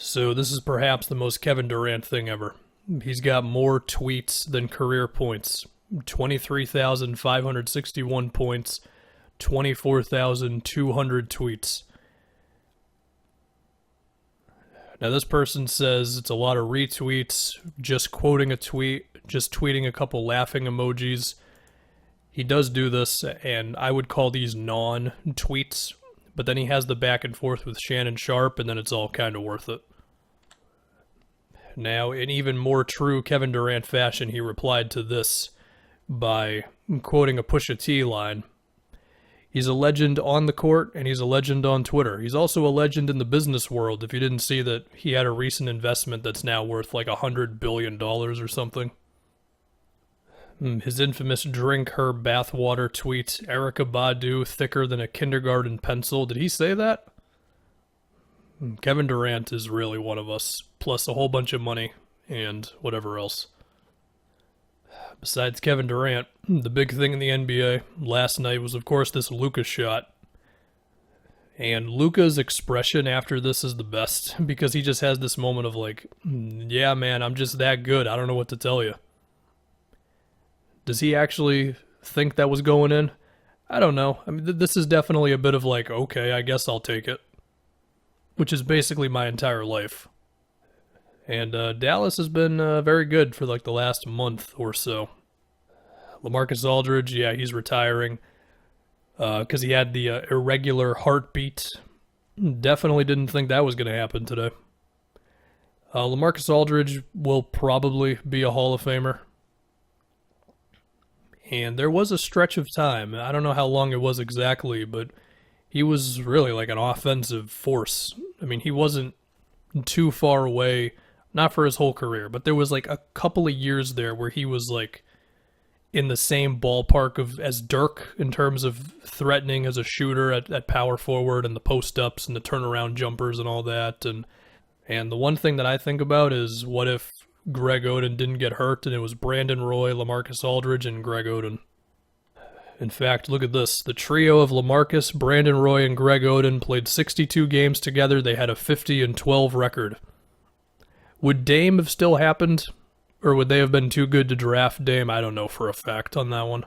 So this is perhaps the most Kevin Durant thing ever. He's got more tweets than career points. 23,561 points, 24,200 tweets. Now this person says it's a lot of retweets, just quoting a tweet, just tweeting a couple laughing emojis. He does do this, and I would call these non-tweets, but then he has the back and forth with Shannon Sharp, and then it's all kind of worth it. Now, in even more true Kevin Durant fashion, he replied to this by quoting a Pusha T line. He's a legend on the court, and he's a legend on Twitter. He's also a legend in the business world, if you didn't see that he had a recent investment that's now worth like $100 billion or something. His infamous drink her bathwater tweet, Erykah Badu thicker than a kindergarten pencil. Did he say that? Kevin Durant is really one of us, plus a whole bunch of money and whatever else. Besides Kevin Durant, the big thing in the NBA last night was, of course, this Luka shot. And Luka's expression after this is the best, because he just has this moment of like, yeah, man, I'm just that good. I don't know what to tell you. Does he actually think that was going in? I don't know. I mean, this is definitely a bit of like, okay, I guess I'll take it. Which is basically my entire life. And Dallas has been very good for like the last month or so. LaMarcus Aldridge, yeah, he's retiring because he had the irregular heartbeat. Definitely didn't think that was going to happen today. LaMarcus Aldridge will probably be a Hall of Famer. And there was a stretch of time, I don't know how long it was exactly, but he was really like an offensive force. I mean, he wasn't too far away, not for his whole career, but there was like a couple of years there where he was like in the same ballpark of as Dirk in terms of threatening as a shooter at power forward and the post-ups and the turnaround jumpers and all that. And the one thing that I think about is what if Greg Oden didn't get hurt and it was Brandon Roy, LaMarcus Aldridge, and Greg Oden. In fact, look at this. The trio of LaMarcus, Brandon Roy, and Greg Oden played 62 games together. They had a 50-12 record. Would Dame have still happened? Or would they have been too good to draft Dame? I don't know for a fact on that one.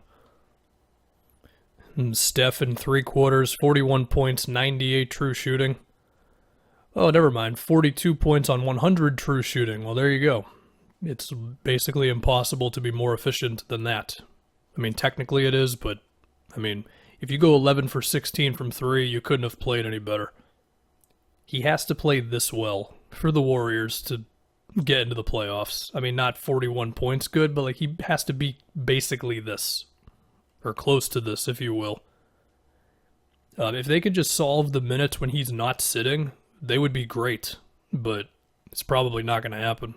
And Steph in 3 quarters, 41 points, 98 true shooting. Oh, never mind. 42 points on 100 true shooting. Well, there you go. It's basically impossible to be more efficient than that. I mean, technically it is, but, I mean, if you go 11 for 16 from 3, you couldn't have played any better. He has to play this well for the Warriors to get into the playoffs. I mean, not 41 points good, but, like, he has to be basically this. Or close to this, if you will. If they could just solve the minutes when he's not sitting, they would be great. But it's probably not going to happen.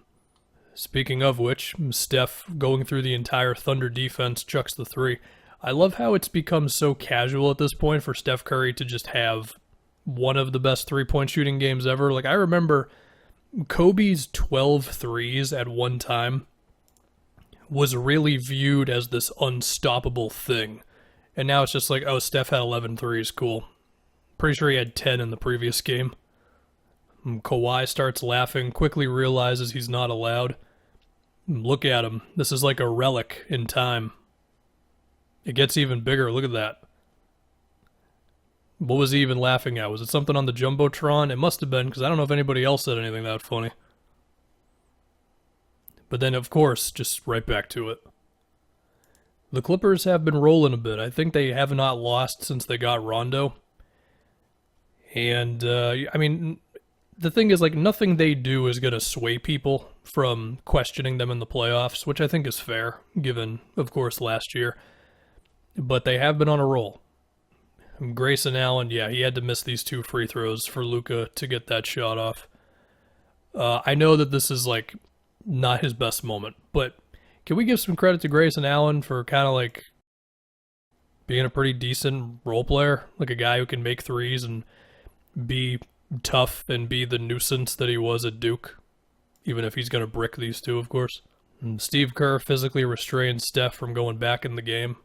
Speaking of which, Steph going through the entire Thunder defense chucks the 3. I love how it's become so casual at this point for Steph Curry to just have one of the best 3-point shooting games ever. Like, I remember Kobe's 12 threes at one time was really viewed as this unstoppable thing. And now it's just like, oh, Steph had 11 threes, cool. Pretty sure he had 10 in the previous game. Kawhi starts laughing, quickly realizes he's not allowed. Look at him. This is like a relic in time. It gets even bigger. Look at that. What was he even laughing at? Was it something on the Jumbotron? It must have been, because I don't know if anybody else said anything that funny. But then, of course, just right back to it. The Clippers have been rolling a bit. I think they have not lost since they got Rondo. And, I mean, the thing is, like, nothing they do is going to sway people from questioning them in the playoffs, which I think is fair, given, of course, last year. But they have been on a roll. Grayson Allen, yeah, he had to miss these 2 free throws for Luka to get that shot off. I know that this is, like, not his best moment, but can we give some credit to Grayson Allen for kind of, like, being a pretty decent role player? Like, a guy who can make threes and be tough and be the nuisance that he was at Duke, even if he's going to brick these 2, of course. And Steve Kerr physically restrained Steph from going back in the game.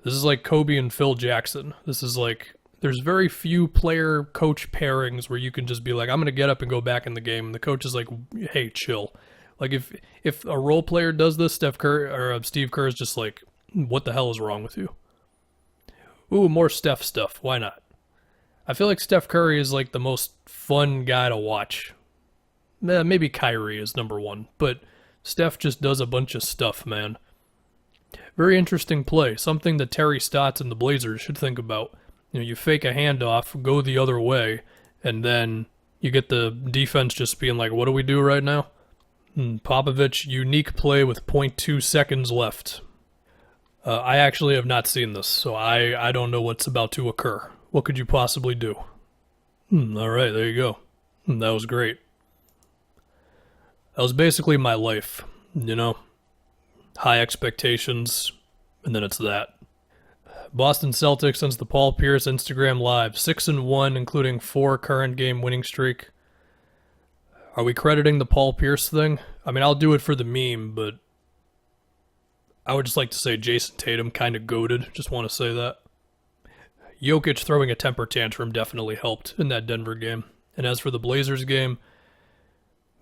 This is like Kobe and Phil Jackson. This is like There's very few player-coach pairings where you can just be like, I'm going to get up and go back in the game. And the coach is like, hey, chill. Like, if a role player does this, Steve Kerr is just like, what the hell is wrong with you? Ooh, more Steph stuff. Why not? I feel like Steph Curry is like the most fun guy to watch. Maybe Kyrie is number one, but Steph just does a bunch of stuff, man. Very interesting play. Something that Terry Stotts and the Blazers should think about. You know, you fake a handoff, go the other way, and then you get the defense just being like, what do we do right now? Popovich, unique play with 0.2 seconds left. I actually have not seen this, so I don't know what's about to occur. What could you possibly do? All right, there you go. That was great. That was basically my life, you know? High expectations, and then it's that. Boston Celtics ends the Paul Pierce Instagram Live, 6-1, including 4 current game winning streak. Are we crediting the Paul Pierce thing? I mean, I'll do it for the meme, but I would just like to say Jason Tatum kind of goated. Just want to say that. Jokic throwing a temper tantrum definitely helped in that Denver game. And as for the Blazers game,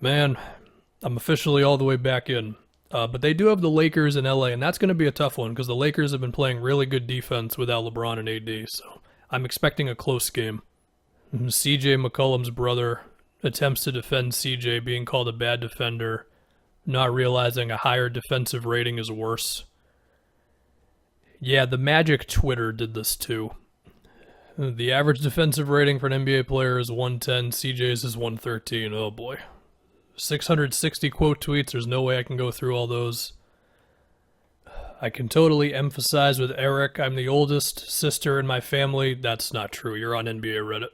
man, I'm officially all the way back in. But they do have the Lakers in LA, and that's going to be a tough one because the Lakers have been playing really good defense without LeBron and AD, so I'm expecting a close game. CJ McCollum's brother attempts to defend CJ being called a bad defender, not realizing a higher defensive rating is worse. Yeah, the Magic Twitter did this too. The average defensive rating for an NBA player is 110, CJ's is 113. Oh boy. 660 quote tweets, there's no way I can go through all those. I can totally emphasize with Eric, I'm the oldest sister in my family. That's not true, you're on NBA Reddit.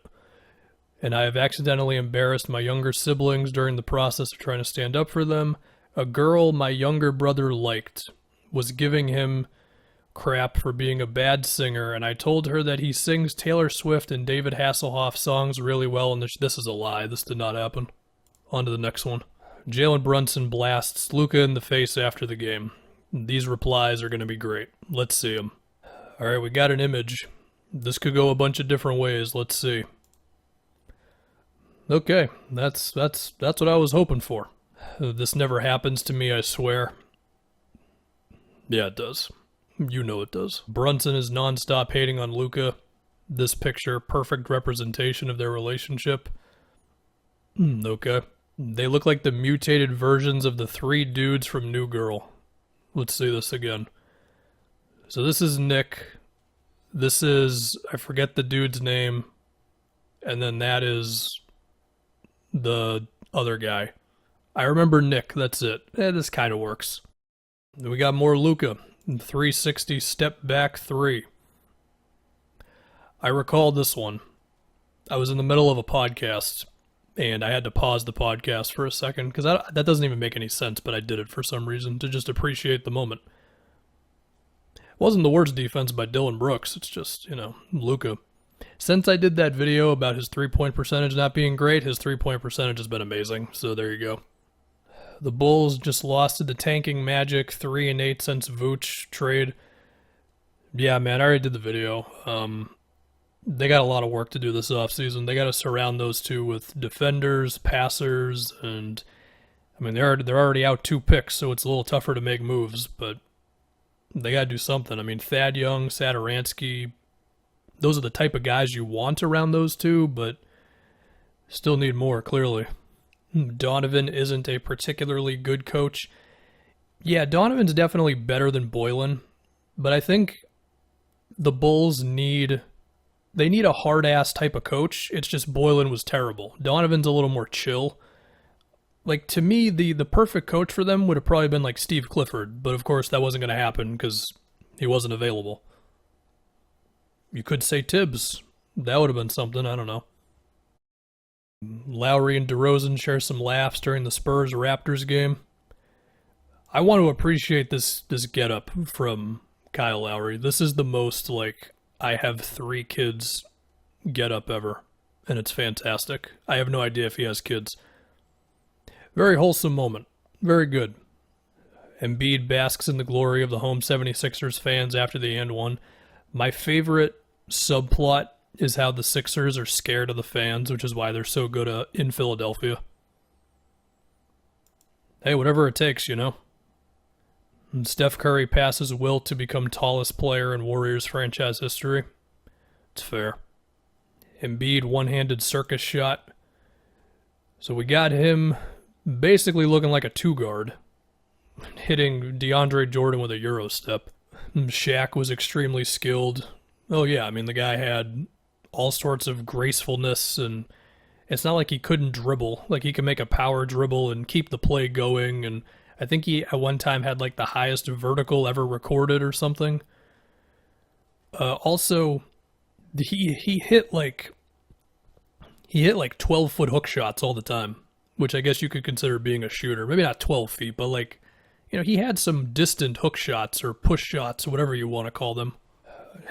And I have accidentally embarrassed my younger siblings during the process of trying to stand up for them. A girl my younger brother liked was giving him crap for being a bad singer, and I told her that he sings Taylor Swift and David Hasselhoff songs really well, and this is a lie. This did not happen. On to the next one. Jalen Brunson blasts Luka in the face after the game. These replies are going to be great. Let's see them. All right, we got an image. This could go a bunch of different ways. Let's see. Okay, that's what I was hoping for. This never happens to me, I swear. Yeah, it does. You know it does. Brunson is nonstop hating on Luka. This picture, perfect representation of their relationship. Okay. They look like the mutated versions of the 3 dudes from New Girl. Let's see this again. So this is Nick. This is, I forget the dude's name. And then that is the other guy. I remember Nick, that's it. This kind of works. Then we got more Luka. 360 step back 3. I recall this one. I was in the middle of a podcast, and I had to pause the podcast for a second, because that doesn't even make any sense, but I did it for some reason, to just appreciate the moment. It wasn't the worst defense by Dylan Brooks, it's just, Luka. Since I did that video about his 3-point percentage not being great, his 3-point percentage has been amazing, so there you go. The Bulls just lost to the tanking Magic, 3-8 since Vooch trade. Yeah, man, I already did the video. They got a lot of work to do this offseason. They got to surround those two with defenders, passers, and I mean they're already out 2 picks, so it's a little tougher to make moves, but they got to do something. I mean, Thad Young, Satoransky, those are the type of guys you want around those two, but still need more, clearly. Donovan isn't a particularly good coach. Yeah, Donovan's definitely better than Boylen, but I think the Bulls need a hard-ass type of coach. It's just Boylen was terrible. Donovan's a little more chill. Like, to me, the perfect coach for them would have probably been like Steve Clifford, but of course that wasn't going to happen because he wasn't available. You could say Tibbs. That would have been something, I don't know. Lowry and DeRozan share some laughs during the Spurs-Raptors game. I want to appreciate this getup from Kyle Lowry. This is the most, like, I have 3 kids getup ever, and it's fantastic. I have no idea if he has kids. Very wholesome moment. Very good. Embiid basks in the glory of the home 76ers fans after the and one. My favorite subplot is how the Sixers are scared of the fans, which is why they're so good in Philadelphia. Hey, whatever it takes, you know. And Steph Curry passes Wilt to become tallest player in Warriors franchise history. It's fair. Embiid one-handed circus shot. So we got him basically looking like a two-guard, hitting DeAndre Jordan with a Euro step. Shaq was extremely skilled. Oh yeah, I mean, the guy had all sorts of gracefulness, and it's not like he couldn't dribble. Like, he could make a power dribble and keep the play going, and I think he at one time had like the highest vertical ever recorded or something. Also, he hit like 12-foot hook shots all the time, which I guess you could consider being a shooter. Maybe not 12 feet, but like, you know, he had some distant hook shots or push shots, whatever you want to call them.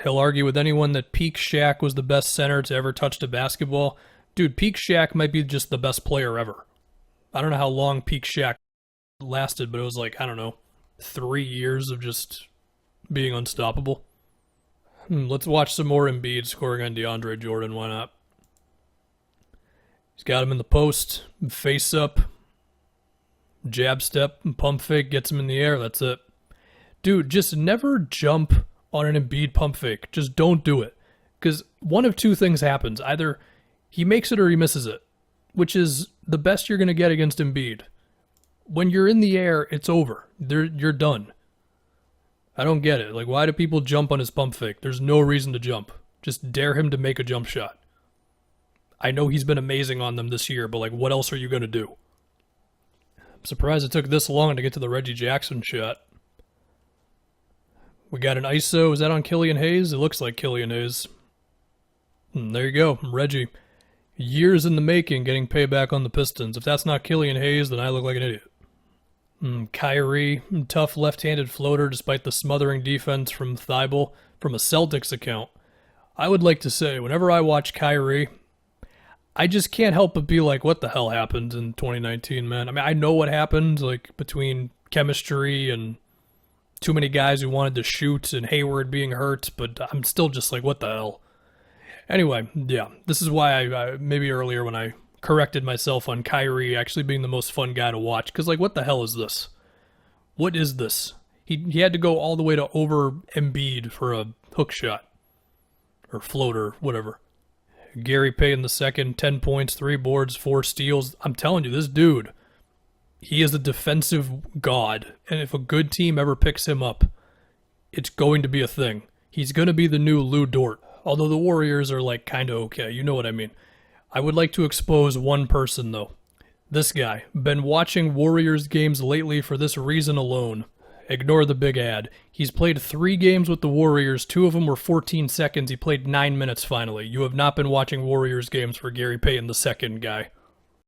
He'll argue with anyone that peak Shaq was the best center to ever touch the basketball. Dude, peak Shaq might be just the best player ever. I don't know how long peak Shaq lasted, but it was like, I don't know, 3 years of just being unstoppable. Let's watch some more Embiid scoring on DeAndre Jordan. Why not? He's got him in the post, face up, jab step, and pump fake, gets him in the air. That's it. Dude, just never jump on an Embiid pump fake. Just don't do it. Because one of two things happens. Either he makes it or he misses it, which is the best you're going to get against Embiid. When you're in the air, it's over. You're done. I don't get it. Like, why do people jump on his pump fake? There's no reason to jump. Just dare him to make a jump shot. I know he's been amazing on them this year, but like, what else are you going to do? I'm surprised it took this long to get to the Reggie Jackson shot. We got an ISO. Is that on Killian Hayes? It looks like Killian Hayes. There you go. Reggie. Years in the making, getting payback on the Pistons. If that's not Killian Hayes, then I look like an idiot. Kyrie, tough left-handed floater despite the smothering defense from Thibault from a Celtics account. I would like to say, whenever I watch Kyrie, I just can't help but be like, what the hell happened in 2019, man? I mean, I know what happened, like, between chemistry and too many guys who wanted to shoot and Hayward being hurt, but I'm still just like, what the hell? Anyway, yeah, this is why I maybe earlier when I corrected myself on Kyrie actually being the most fun guy to watch, because like, what the hell is this? What is this? He had to go all the way to over Embiid for a hook shot or floater, whatever. Gary Payton II, 10 points, 3 boards, 4 steals. I'm telling you, this dude, he is a defensive god, and if a good team ever picks him up, it's going to be a thing. He's going to be the new Lou Dort. Although the Warriors are like kind of okay, you know what I mean. I would like to expose one person though. This guy. Been watching Warriors games lately for this reason alone. Ignore the big ad. He's played 3 games with the Warriors. 2 of them were 14 seconds. He played 9 minutes finally. You have not been watching Warriors games for Gary Payton II, guy.